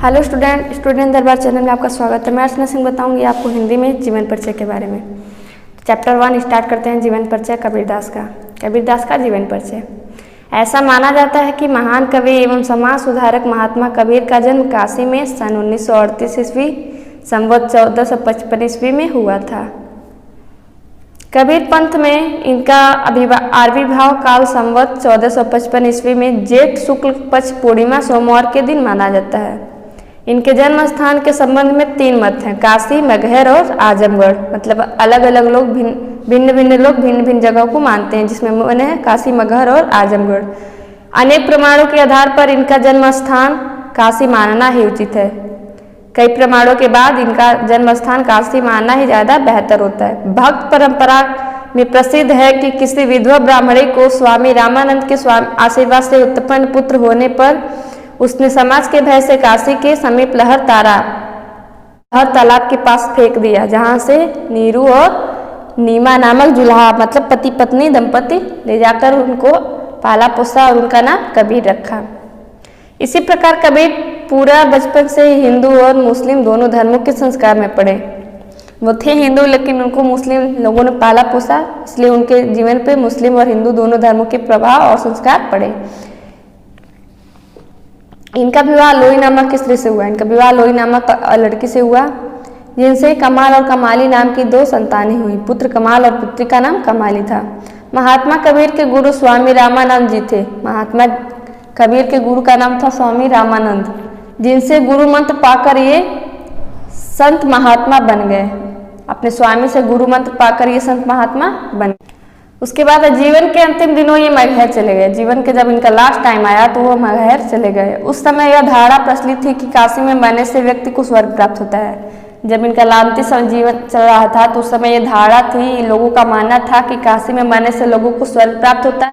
Hello student दरबार channel में आपका स्वागत है। मैं अर्चना सिंह बताऊंगी आपको हिंदी में जीवन परिचय के बारे में। चैप्टर 1 स्टार्ट करते हैं। जीवन परिचय कबीरदास का जीवन परिचय। ऐसा माना जाता है कि महान कवि एवं समाज सुधारक महात्मा कबीर का जन्म काशी में सन 1938 ईस्वी संवत 1455 ईस्वी में हुआ था। कबीर पंथ में इनका आविर्भाव काल संवत 1455 ईस्वी में जेठ शुक्ल पक्ष पूर्णिमा सोमवार के दिन माना जाता है। इनके जन्म स्थान के संबंध में 3 मत हैं, काशी, मगहर और आजमगढ़। मतलब अलग अलग लोग भिन्न भिन्न जगहों को मानते हैं, जिसमें बने हैं काशी, मगहर और आजमगढ़। अनेक प्रमाणों के आधार पर इनका जन्म स्थान काशी मानना ही उचित है। कई प्रमाणों के बाद इनका जन्म स्थान काशी मानना ही ज़्यादा बेहतर होता है। भक्त परंपरा में प्रसिद्ध है कि किसी विधवा ब्राह्मणी को स्वामी रामानंद के आशीर्वाद से उत्पन्न पुत्र होने पर उसने समाज के भय से काशी के समीप लहर तालाब के पास फेंक दिया, जहाँ से नीरू और नीमा नामक जुल्हा मतलब पति पत्नी दंपति ले जाकर उनको पाला पोसा और उनका नाम कबीर रखा। इसी प्रकार कबीर पूरा बचपन से हिंदू और मुस्लिम दोनों धर्मों के संस्कार में पड़े। वो थे हिंदू, लेकिन उनको मुस्लिम लोगों ने पाला पोसा, इसलिए उनके जीवन पे मुस्लिम और हिंदू दोनों धर्मों के प्रभाव और संस्कार पड़े। इनका विवाह लोई नामक स्त्री से हुआ। इनका विवाह लोई नामक लड़की से हुआ, जिनसे कमाल और कमाली नाम की 2 संतानें हुई। पुत्र कमाल और पुत्री का नाम कमाली था। महात्मा कबीर के गुरु स्वामी रामानंद जी थे। महात्मा कबीर के गुरु का नाम था स्वामी रामानंद, जिनसे गुरु मंत्र पाकर ये संत महात्मा बन गए। अपने स्वामी से गुरु मंत्र पाकर ये संत महात्मा बन गए। उसके बाद जीवन के अंतिम दिनों ये मगहर चले गए। जीवन के जब इनका लास्ट टाइम आया तो वो मगहर चले गए। उस समय यह धारणा प्रचलित थी कि काशी में मरने से व्यक्ति को स्वर्ग प्राप्त होता है। जब इनका लांती जीवन चल रहा था तो उस समय ये धारणा थी, लोगों का मानना था कि काशी में मरने से लोगों को स्वर्ग प्राप्त होता है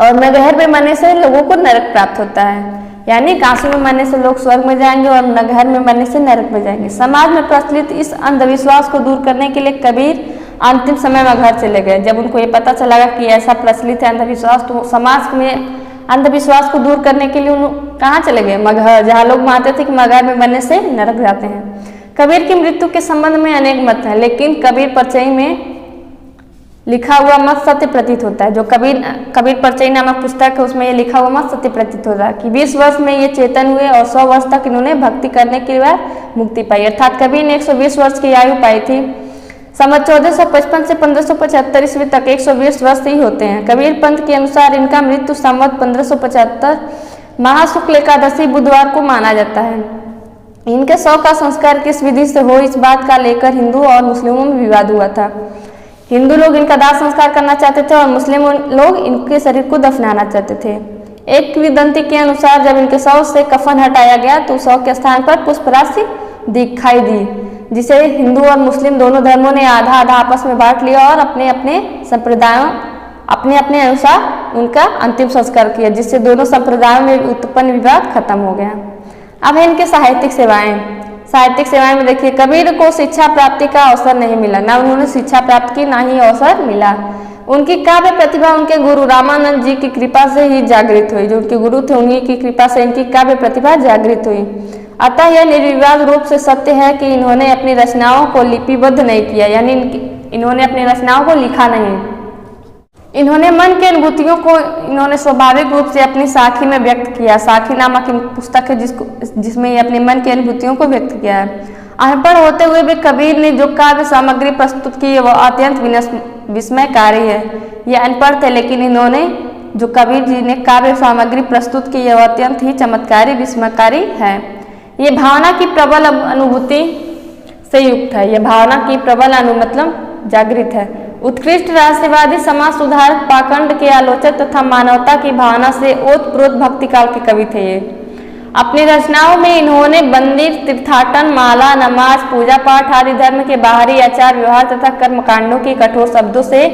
और मगहर में मरने से लोगों को नरक प्राप्त होता है। यानी काशी में मरने से लोग स्वर्ग में जाएंगे और मगहर में मरने से नरक में जाएंगे। समाज में प्रचलित इस अंधविश्वास को दूर करने के लिए कबीर अंतिम समय मगहर चले गए। जब उनको ये पता चला कि ऐसा प्रचलित है अंधविश्वास, तो समाज में अंधविश्वास को दूर करने के लिए उन्होंने कहाँ चले गए? मगहर, जहाँ लोग मानते थे कि मगहर में मरने से नरक जाते हैं। कबीर की मृत्यु के संबंध में अनेक मत हैं, लेकिन कबीर परचई में लिखा हुआ मत सत्य प्रतीत होता है। जो कबीर परचई नामक पुस्तक है, उसमें ये लिखा हुआ मत सत्य प्रतीत होता है कि 20 वर्ष में ये चेतन हुए और 100 वर्ष तक इन्होंने भक्ति करने के बाद मुक्ति पाई। अर्थात कबीर ने 120 वर्ष की आयु पाई थी। संवत 1455 से 1575 ईस्वी तक 120 वर्ष ही होते हैं। कबीर पंथ के अनुसार इनका मृत्यु संवत 1575 महाशुक्ल एकादशी बुधवार को माना जाता है। इनके शव का संस्कार किस विधि से हो, इस बात का लेकर हिंदू और मुस्लिमों में विवाद हुआ था। हिंदू लोग इनका दाह संस्कार करना चाहते थे और मुस्लिम लोग इनके शरीर को दफनाना चाहते थे। एक किंवदंती के अनुसार जब इनके शव से कफन हटाया गया तो शव के स्थान पर पुष्पराशि दिखाई दी, जिसे हिंदू और मुस्लिम दोनों धर्मों ने आधा आधा आपस में बांट लिया और अपने अपने संप्रदायों अपने अनुसार उनका अंतिम संस्कार किया, जिससे दोनों संप्रदायों में उत्पन्न विवाद खत्म हो गया। अब है इनके साहित्यिक सेवाएं में देखिए, कबीर को शिक्षा प्राप्ति का अवसर नहीं मिला, ना उन्होंने शिक्षा प्राप्त की, ना ही अवसर मिला। उनकी काव्य प्रतिभा उनके गुरु रामानंद जी की कृपा से ही जागृत हुई। जो उनके गुरु थे, उन्हीं की कृपा से इनकी काव्य प्रतिभा जागृत हुई। अतः यह निर्विवाद रूप से सत्य है कि इन्होंने अपनी रचनाओं को लिपिबद्ध नहीं किया, यानी इन्होंने अपनी रचनाओं को लिखा नहीं। इन्होंने मन की अनुभूतियों को इन्होंने स्वाभाविक रूप से अपनी साखी में व्यक्त किया। साखी नामक पुस्तक है जिसमें ये अपने मन की अनुभूतियों को व्यक्त किया है। अनपढ़ होते हुए भी कबीर ने जो काव्य सामग्री प्रस्तुत की है वह अत्यंत विस्मयकारी है। ये अनपढ़ थे, लेकिन इन्होंने जो कबीर जी ने काव्य सामग्री प्रस्तुत की है वह अत्यंत ही चमत्कारी विस्मयकारी है। ये भावना की प्रबल अनुभूति से युक्त है। यह भावना की प्रबल मतलब जागृत है। उत्कृष्ट राष्ट्रवादी समाज सुधारक पाखंड के आलोचक तथा मानवता की भावना से ओतप्रोत भक्ति काल के कवि थे। ये अपनी रचनाओं में इन्होंने मंदिर, तीर्थाटन, माला, नमाज, पूजा पाठ आदि धर्म के बाहरी आचार व्यवहार तथा कर्मकांडों की कठोर शब्दों से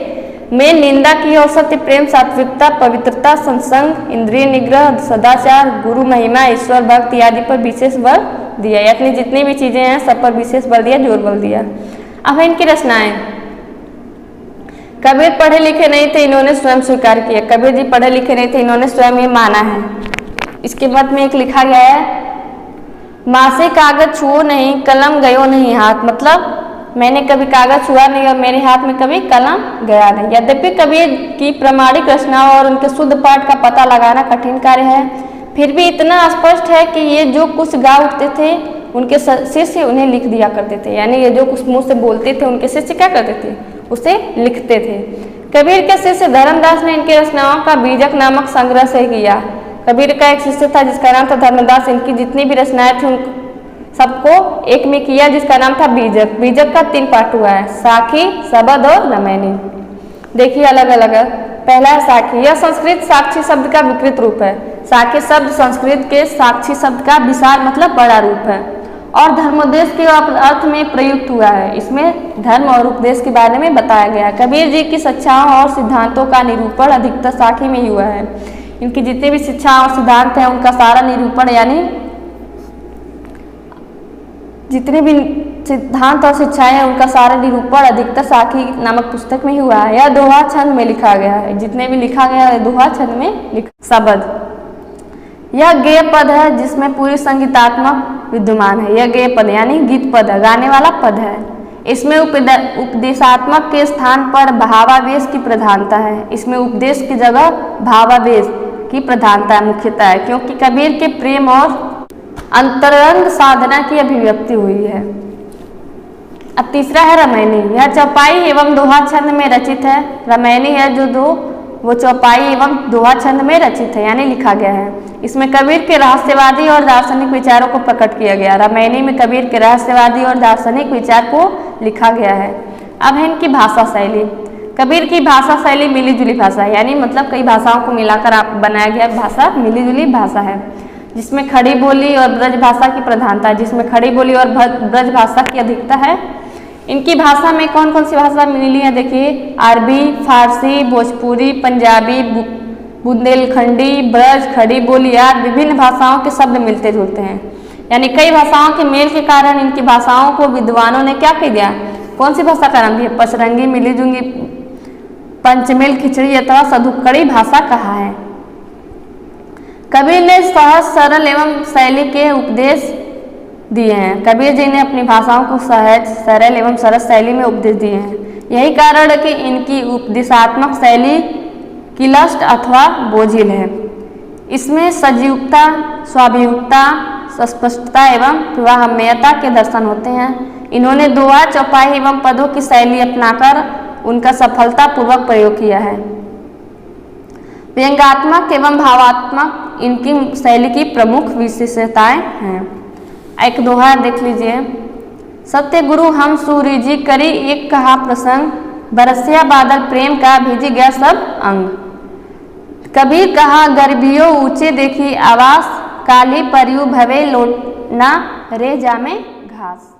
में निंदा की और सत्य, प्रेम, सात्विकता, पवित्रता, सत्संग, इंद्रिय निग्रह, सदाचार, गुरु महिमा, ईश्वर भक्ति आदि पर विशेष बल दिया। अपनी जितनी भी चीजें हैं सब पर विशेष बल दिया, जोर बल दिया। अब इनकी रचनाएं। कबीर पढ़े लिखे नहीं थे, इन्होंने स्वयं स्वीकार किया। कबीर जी पढ़े लिखे नहीं थे, इन्होंने स्वयं ये माना है। इसके मत में एक लिखा गया है माँ से कागज छुओ नहीं, कलम गयो नहीं हाथ, मतलब मैंने कभी कागज छुआ नहीं और मेरे हाथ में कभी कलम गया नहीं। यद्यपि कबीर की प्रामाणिक रचनाओं और उनके शुद्ध पाठ का पता लगाना कठिन कार्य है, फिर भी इतना स्पष्ट है कि ये जो कुछ गा उठते थे उनके शिष्य उन्हें लिख दिया करते थे। यानी ये जो कुछ मुँह से बोलते थे उनके शिष्य क्या करते थे, उसे लिखते थे। कबीर के शिष्य धर्मदास ने इनकी रचनाओं का बीजक नामक संग्रह से किया। कबीर का एक शिष्य था जिसका नाम था धर्मदास। इनकी जितनी भी रचनाएं थी उन सबको एक में किया जिसका नाम था बीजक। बीजक का 3 पार्ट हुआ है, साखी, सबद और रामायणी। देखिए अलग अलग है। पहला है साखी। यह संस्कृत साक्षी शब्द का विकृत रूप है। साखी शब्द संस्कृत के साक्षी शब्द का विशाल मतलब बड़ा रूप है और धर्मोपदेश के अर्थ में प्रयुक्त हुआ है। इसमें धर्म और उपदेश के बारे में बताया गया है। कबीर जी की शिक्षाओं और सिद्धांतों का निरूपण अधिकतर साखी में ही हुआ है। इनकी जितनी भी शिक्षा और सिद्धांत हैं उनका सारा निरूपण यानी जितने भी सिद्धांत और शिक्षाएं हैं उनका सारा निरूपण अधिकतर साखी नामक पुस्तक में ही हुआ है। यह दोहा छंद में लिखा गया है। जितने भी लिखा गया है दोहा छंद में लिखा। शबद, यह गेय पद है जिसमें पूरी संगीतात्मक विद्यमान है। यह गेय पद यानी गीत पद है, गाने वाला पद है। इसमें उपदेशात्मक के स्थान पर भावावेश की प्रधानता है। इसमें उपदेश की जगह भावावेश की प्रधानता मुख्यतः है, क्योंकि कबीर के प्रेम और अंतरंग साधना की अभिव्यक्ति हुई है। अब तीसरा है रामायणी। यह चौपाई एवं दोहा छंद में रचित है। रामायणी है जो वो चौपाई एवं दोहा छंद में रचित है यानी लिखा गया है। इसमें कबीर के रहस्यवादी और दार्शनिक विचारों को प्रकट किया गया। रामायणी में कबीर के रहस्यवादी और दार्शनिक विचार को लिखा गया है। अब है इनकी भाषा शैली। कबीर की भाषा शैली मिली जुली भाषा है, यानी मतलब कई भाषाओं को मिलाकर आप बनाया गया भाषा मिली जुली भाषा है, जिसमें खड़ी बोली और ब्रज भाषा की प्रधानता है। जिसमें खड़ी बोली और ब्रज भाषा की अधिकता है। इनकी भाषा में कौन कौन सी भाषा मिली है देखिए, अरबी, फारसी, भोजपुरी, पंजाबी, बुंदेलखंडी, ब्रज, खड़ी बोली आदि विभिन्न भाषाओं के शब्द मिलते जुलते हैं। यानी कई भाषाओं के मेल के कारण इनकी भाषाओं को विद्वानों ने क्या कह दिया, कौन सी भाषा का नाम दिया, पचरंगी, मिलीजुली, पंचमेल, खिचड़ी अथवा सधुक्कड़ी भाषा कहा है। कबीर ने सहज, सरल एवं शैली के उपदेश दिए हैं। कबीर जी ने अपनी भाषाओं को सहज, सरल एवं सरस शैली में उपदेश दिए हैं। यही कारण है कि इनकी उपदेशात्मक शैली किलष्ट अथवा बोझिल है। इसमें सजीवता, स्वाभियुक्ता, स्पष्टता एवं विवाहमयता के दर्शन होते हैं। इन्होंने दोहा, चौपाई एवं पदों की शैली अपनाकर उनका सफलतापूर्वक प्रयोग किया है। व्यंग्यात्मक एवं भावात्मक इनकी शैली की प्रमुख विशेषताएं हैं। एक दोहा देख लीजिए। सत्य गुरु हम सूरी जी करी एक कहा प्रसंग, बरसिया बादल प्रेम का भीजी गया सब अंग। कबीर कहा गर्भियों ऊंचे देखी आवास, काली परियु भवे लोटना रे जामे घास।